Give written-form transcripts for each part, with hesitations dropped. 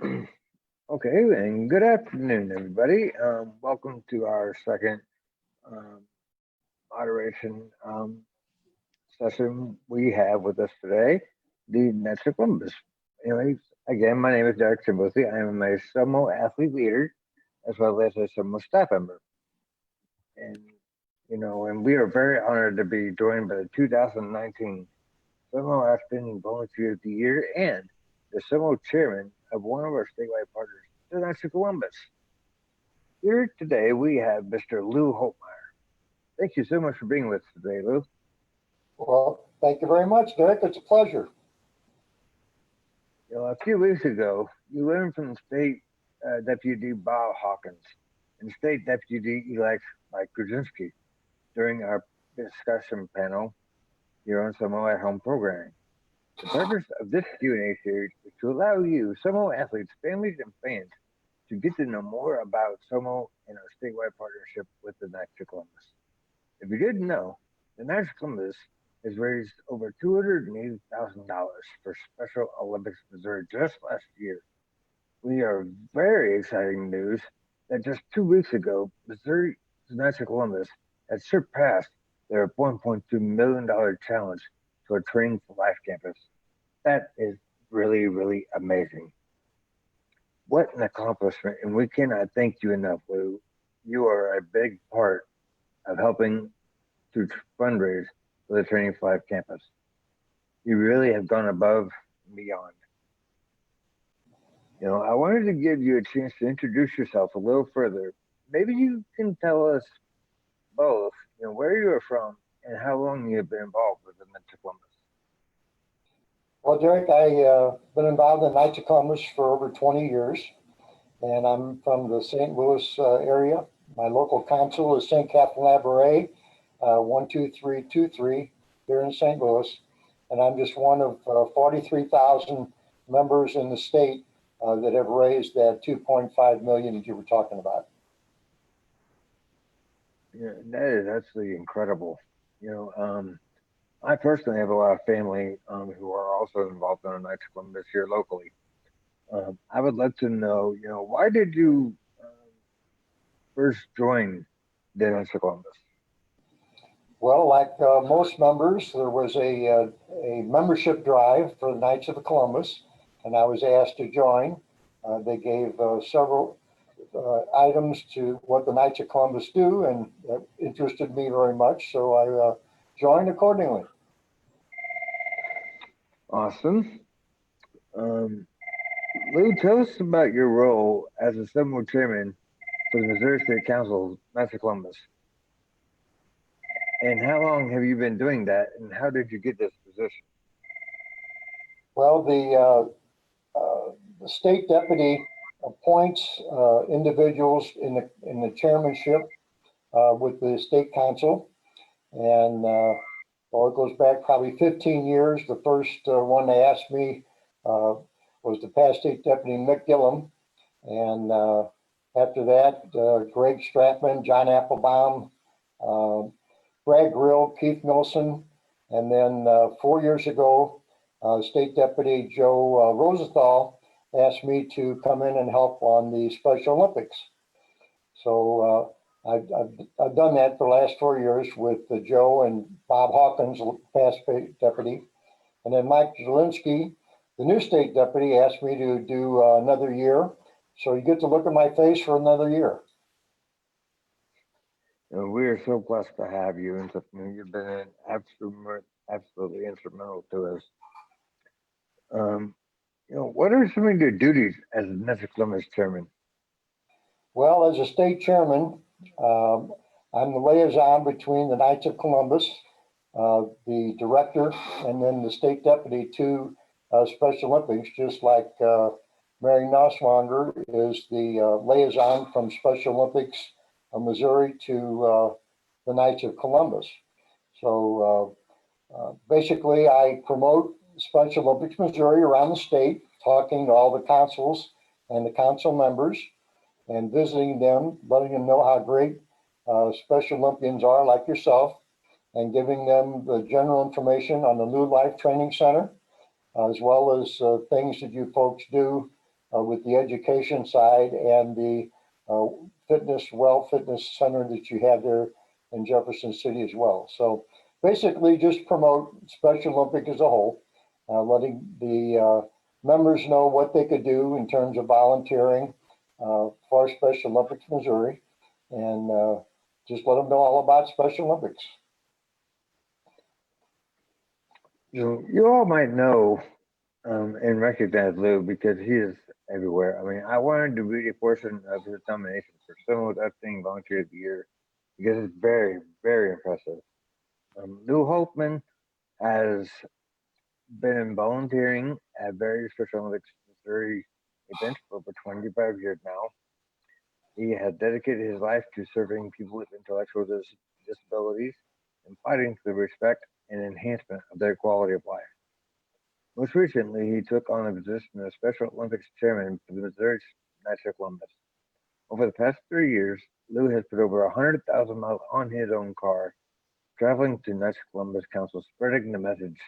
Okay, and good afternoon, everybody. Welcome to our second um, moderation session we have with us today, the Knights of Columbus. Anyways, again, my name is Derek Sandbothe. I am a SOMO athlete leader as well as a SOMO staff member. And, and we are very honored to be joined by the 2019 SOMO Outstanding Volunteer of the Year and the SOMO chairman of one of our statewide partners, the Knights of Columbus. Here today we have Mr. Lou Holtmeyer. Thank you so much for being with us today, Lou. Well, thank you very much, Derek. It's a pleasure. A few weeks ago, you learned from State Deputy Bob Hawkins and State Deputy-elect Mike Grudzinski during our discussion panel here on SOMO at Home programming. The purpose of this Q&A series is to allow you, SOMO athletes, families, and fans to get to know more about SOMO and our statewide partnership with the Knights of Columbus. If you didn't know, the Knights of Columbus has raised over $280,000 for Special Olympics Missouri just last year. We are very exciting news that just 2 weeks ago, Missouri Knights of Columbus had surpassed their $1.2 million challenge to a Training for Life campus. That is really, really amazing. What an accomplishment, and we cannot thank you enough, Lou. You are a big part of helping to fundraise for the Training for Life campus. You really have gone above and beyond. I wanted to give you a chance to introduce yourself a little further. Maybe you can tell us both, where you are from and how long you have been involved with the Knights of Columbus. Well, Derek, I've been involved in Knights of Columbus for over 20 years, and I'm from the St. Louis area. My local council is St. Catherine Labouré, 12323 here in St. Louis, and I'm just one of 43,000 members in the state that have raised that 2.5 million that you were talking about. Yeah, that is absolutely incredible. I personally have a lot of family who are also involved in the Knights of Columbus here locally. I would love to know, why did you first join the Knights of Columbus? Well, like most members, there was a membership drive for the Knights of Columbus, and I was asked to join. They gave several items to what the Knights of Columbus do, and that interested me very much, so I joined accordingly. Awesome. Lou, tell us about your role as a SOMO chairman for the Missouri State Council, Knights of Columbus. And how long have you been doing that, and how did you get this position? Well, the state deputy appoints individuals in the chairmanship with the state council, and well, it goes back probably 15 years. The first one they asked me was the past state deputy Mick Gillum, and after that, Greg Stratman, John Applebaum, Brad Grill, Keith Milson, and then 4 years ago, State Deputy Joe Rosenthal asked me to come in and help on the Special Olympics. So I've done that for the last 4 years with Joe and Bob Hawkins, past deputy. And then Mike Zielinski, the new state deputy, asked me to do another year. So you get to look at my face for another year. We are so blessed to have you, and you've been absolutely instrumental to us. What are some of your duties as the Knights of Columbus chairman? Well, as a state chairman, I'm the liaison between the Knights of Columbus, the director, and then the state deputy to Special Olympics, just like Mary Nusswanger is the liaison from Special Olympics of Missouri to the Knights of Columbus. So basically, I promote Special Olympics Missouri around the state, talking to all the councils and the council members and visiting them, letting them know how great Special Olympians are like yourself, and giving them the general information on the New Life Training Center, as well as things that you folks do with the education side and the fitness center that you have there in Jefferson City as well. So basically just promote Special Olympic as a whole, letting the members know what they could do in terms of volunteering for Special Olympics Missouri, and just let them know all about Special Olympics. You all might know and recognize Lou because he is everywhere. I mean, I wanted to read a portion of his nomination for SOMO's Outstanding Volunteer of the Year because it's very, very impressive. Lou Holtman has been volunteering at various Special Olympics Missouri events for over 25 years now. He has dedicated his life to serving people with intellectual disabilities and fighting for the respect and enhancement of their quality of life. Most recently, he took on the position of Special Olympics Chairman for the Missouri Knights of Columbus. Over the past 3 years, Lou has put over 100,000 miles on his own car, traveling to Knights of Columbus Council, spreading the message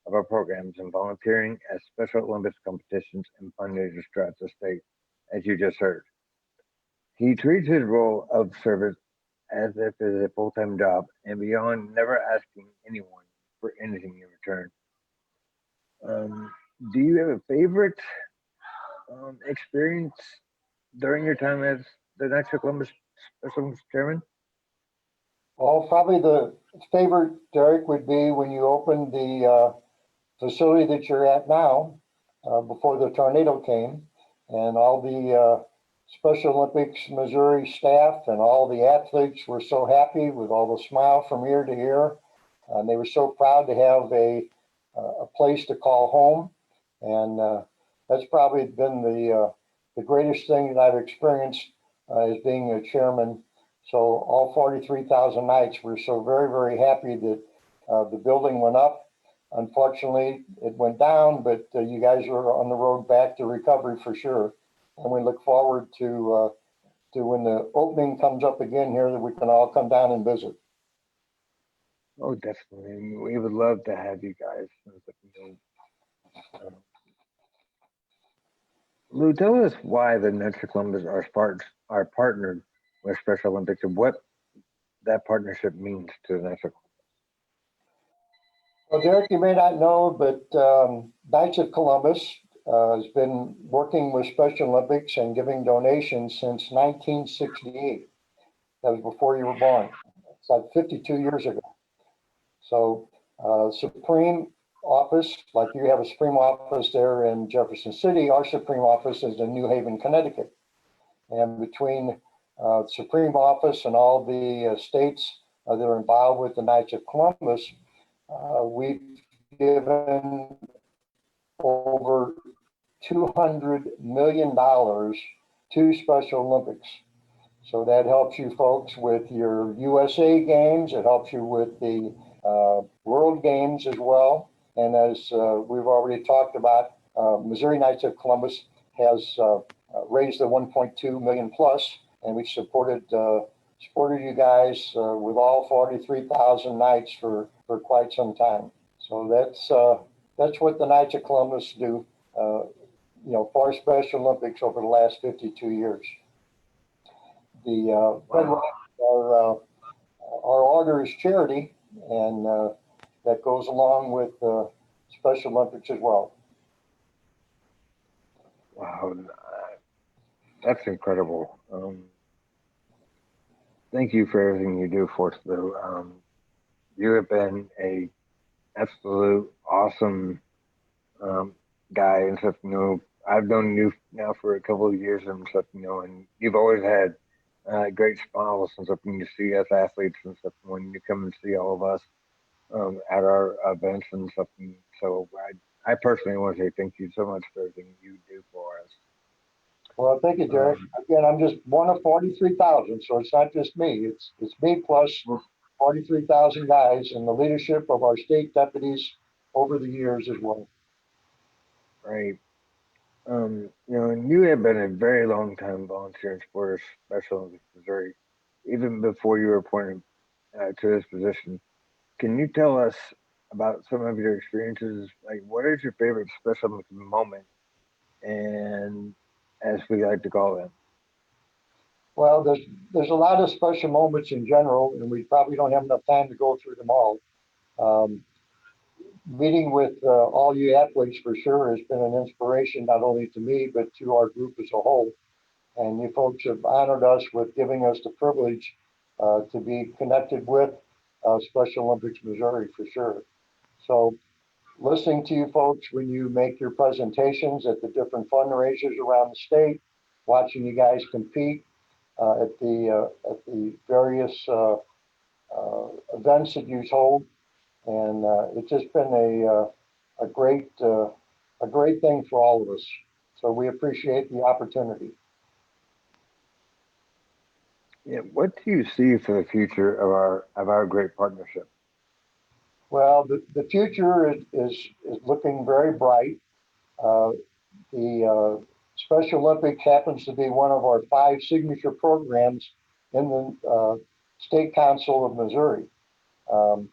of our programs and volunteering at Special Olympics competitions and fundraisers throughout the state, as you just heard. He treats his role of service as if it is a full-time job and beyond, never asking anyone for anything in return. Um, do you have a favorite experience during your time as the Knights of Columbus Special Olympics Chairman? Well, probably the favorite, Derek, would be when you opened the facility that you're at now, before the tornado came, and all the Special Olympics Missouri staff and all the athletes were so happy with all the smile from ear to ear. And they were so proud to have a place to call home. And that's probably been the greatest thing that I've experienced as being a chairman. So all 43,000 Knights were so very, very happy that the building went up. Unfortunately, it went down, but you guys are on the road back to recovery for sure. And we look forward to when the opening comes up again here, that we can all come down and visit. Oh, definitely. We would love to have you guys. Lou, tell us why the Knights of Columbus are partnered with Special Olympics and what that partnership means to the Knights of Well, Derek, you may not know, but Knights of Columbus has been working with Special Olympics and giving donations since 1968. That was before you were born. It's like 52 years ago. So, Supreme office, like you have a Supreme office there in Jefferson City, our Supreme office is in New Haven, Connecticut. And between Supreme office and all the states that are involved with the Knights of Columbus, we've given over $200 million to Special Olympics. So that helps you folks with your USA games. It helps you with the World Games as well. And as we've already talked about, Missouri Knights of Columbus has raised the 1.2 million plus, and we've supported you guys with all 43,000 Knights for quite some time. So that's what the Knights of Columbus do, for Special Olympics over the last 52 years. The our order is charity, and that goes along with Special Olympics as well. Wow, that's incredible. Thank you for everything you do for us, Lou. You have been a absolute awesome guy and stuff. I've known you now for a couple of years and stuff. And you've always had great smiles and stuff when you see us athletes and stuff. When you come and see all of us at our events and stuff. And so I personally want to say thank you so much for everything you do for us. Well, thank you, Derek. Again, I'm just one of 43,000, so it's not just me. It's me plus 43,000 guys and the leadership of our state deputies over the years as well. Right. And you have been a very long time volunteering for Special Olympics Missouri, even before you were appointed to this position. Can you tell us about some of your experiences? Like, what is your favorite Special Olympics moment, and as we like to call them? Well, there's a lot of special moments in general, and we probably don't have enough time to go through them all. Um, Meeting with all you athletes for sure has been an inspiration not only to me but to our group as a whole. And you folks have honored us with giving us the privilege to be connected with Special Olympics Missouri for sure. So listening to you folks when you make your presentations at the different fundraisers around the state, watching you guys compete at the various events that you hold, and it's just been a great thing for all of us. So we appreciate the opportunity. Yeah, what do you see for the future of our great partnership? Well, the future is looking very bright. Uh, the Special Olympics happens to be one of our 5 signature programs in the State Council of Missouri. Um,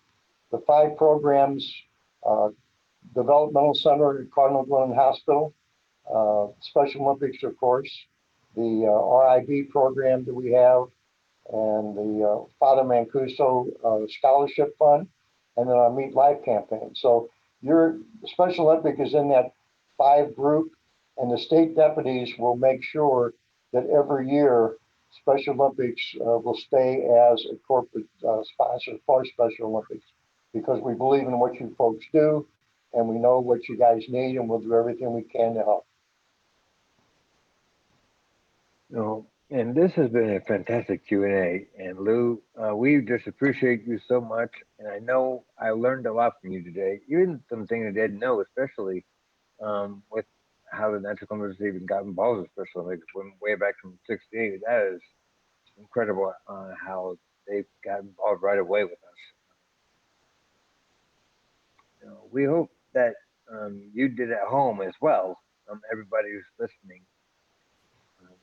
the 5 programs, uh, Developmental Center at Cardinal Glen Hospital, Special Olympics, of course, the RIB program that we have, and the Father Mancuso Scholarship Fund, and then our Meet Life campaign. So your Special Olympic is in that 5 group, and the state deputies will make sure that every year Special Olympics will stay as a corporate sponsor for Special Olympics because we believe in what you folks do, and we know what you guys need, and we'll do everything we can to help. No, and this has been a fantastic Q&A. And Lou, we just appreciate you so much. And I know I learned a lot from you today, even some things I didn't know, especially with how the Natural Columbus even got involved with Special Olympics when way back from '68. That is incredible how they got involved right away with us. We hope that you did at home as well. Everybody who's listening. Um,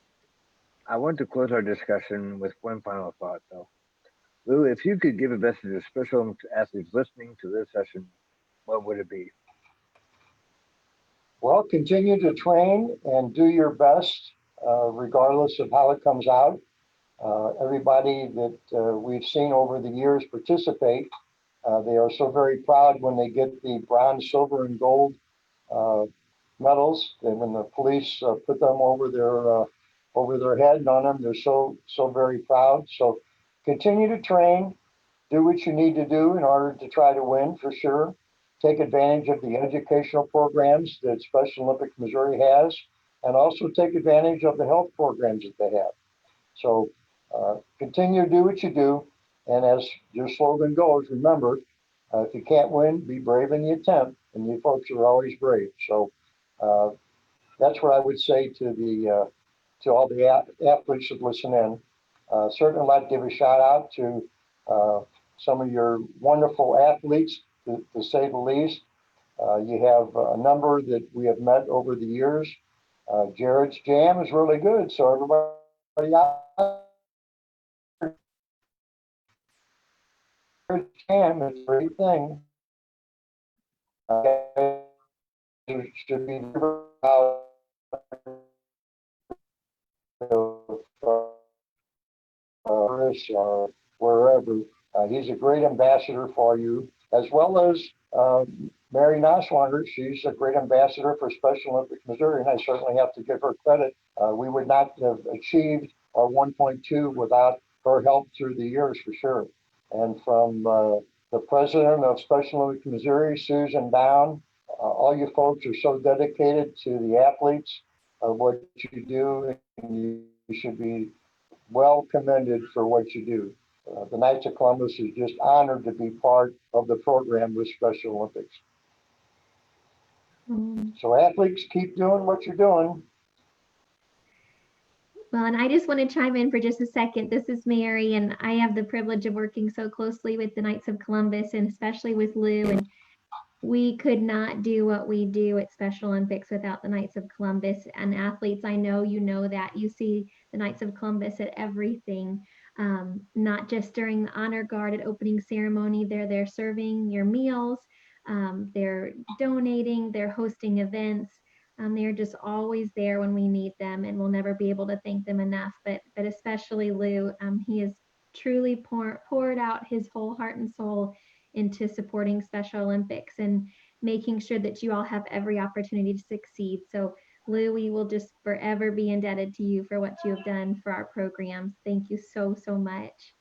I want to close our discussion with one final thought, though. Lou, if you could give a message to special athletes listening to this session, what would it be? Well, continue to train and do your best, regardless of how it comes out. Everybody that we've seen over the years participate, they are so very proud when they get the bronze, silver, and gold uh, medals. And when the police put them over their head and on them, they're so very proud. So continue to train, do what you need to do in order to try to win for sure. Take advantage of the educational programs that Special Olympics Missouri has, and also take advantage of the health programs that they have. So continue to do what you do. And as your slogan goes, remember, if you can't win, be brave in the attempt. And you folks are always brave. So uh, that's what I would say to all the athletes that listen in. Certainly, I'd like to give a shout out to uh, some of your wonderful athletes, to say the least. You have a number that we have met over the years. Jared's Jam is really good, so everybody out there, Jam is a great thing. You should be proud of or wherever. He's a great ambassador for you, as well as Mary Noswander. She's a great ambassador for Special Olympics Missouri, and I certainly have to give her credit. We would not have achieved our 1.2 without her help through the years for sure. And from the president of Special Olympics Missouri, Susan Down, all you folks are so dedicated to the athletes of what you do, and you should be well commended for what you do. The Knights of Columbus is just honored to be part of the program with Special Olympics. So athletes, keep doing what you're doing. Well, and I just want to chime in for just a second. This is Mary, and I have the privilege of working so closely with the Knights of Columbus and especially with Lou. And we could not do what we do at Special Olympics without the Knights of Columbus. And athletes, I know you know that. You see the Knights of Columbus at everything, not just during the honor guard at opening ceremony. They're there serving your meals, they're donating, they're hosting events. They're just always there when we need them, and we'll never be able to thank them enough. But especially Lou, he has truly poured out his whole heart and soul into supporting Special Olympics and making sure that you all have every opportunity to succeed. So Lou, we will just forever be indebted to you for what you have done for our programs. Thank you so, so much.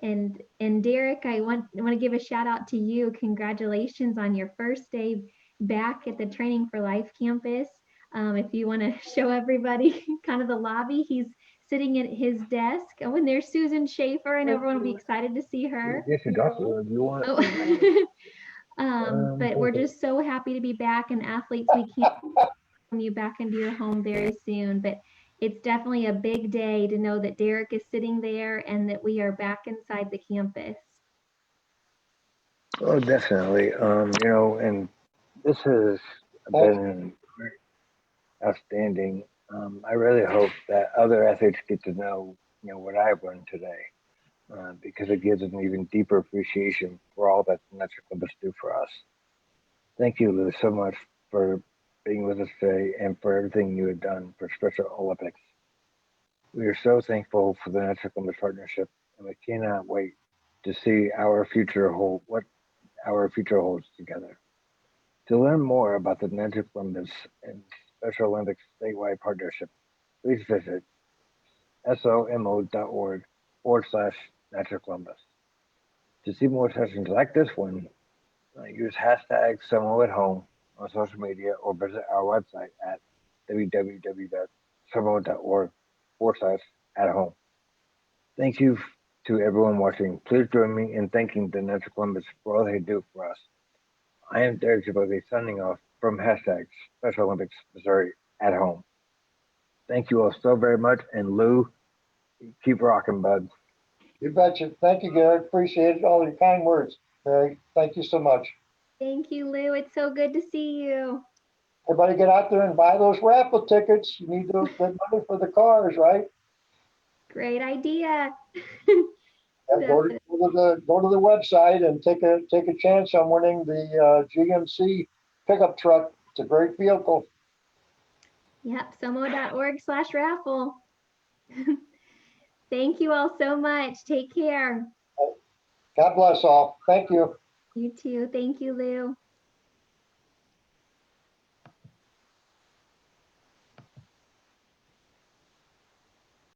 And Derek, I want to give a shout out to you. Congratulations on your first day back at the Training for Life campus. If you want to show everybody kind of the lobby, he's sitting at his desk. Oh, and there's Susan Schaefer, and everyone will be excited to see her. Yes, you got to if you want. Oh. But we're just so happy to be back, and athletes, we can't welcome you back into your home very soon. But it's definitely a big day to know that Derek is sitting there and that we are back inside the campus. Oh, definitely. And this has been outstanding. I really hope that other athletes get to know, what I've learned today, because it gives an even deeper appreciation for all that the Metric Olympics do for us. Thank you, Lou, so much for being with us today and for everything you have done for Special Olympics. We are so thankful for the Metric Olympics partnership, and we cannot wait to see what our future holds together. To learn more about the Metric Olympics and Special Olympics statewide partnership, please visit somo.org/Metric Columbus. To see more sessions like this one, use hashtag SOMO at home on social media or visit our website at www.somo.org/at home. Thank you to everyone watching. Please join me in thanking the Metric Columbus for all they do for us. I am Derek Sandbothe signing off from hashtag Special Olympics Missouri at home. Thank you all so very much. And Lou, keep rocking, bud. You betcha. Thank you, Garrett. Appreciate it. All your kind words. Mary, thank you so much. Thank you, Lou. It's so good to see you. Everybody get out there and buy those raffle tickets. You need that money for the cars, right? Great idea. And go to the website and take a chance on winning the GMC pickup truck. It's a great vehicle. Yep, somo.org/raffle. Thank you all so much. Take care. God bless all. Thank you. You too. Thank you, Lou.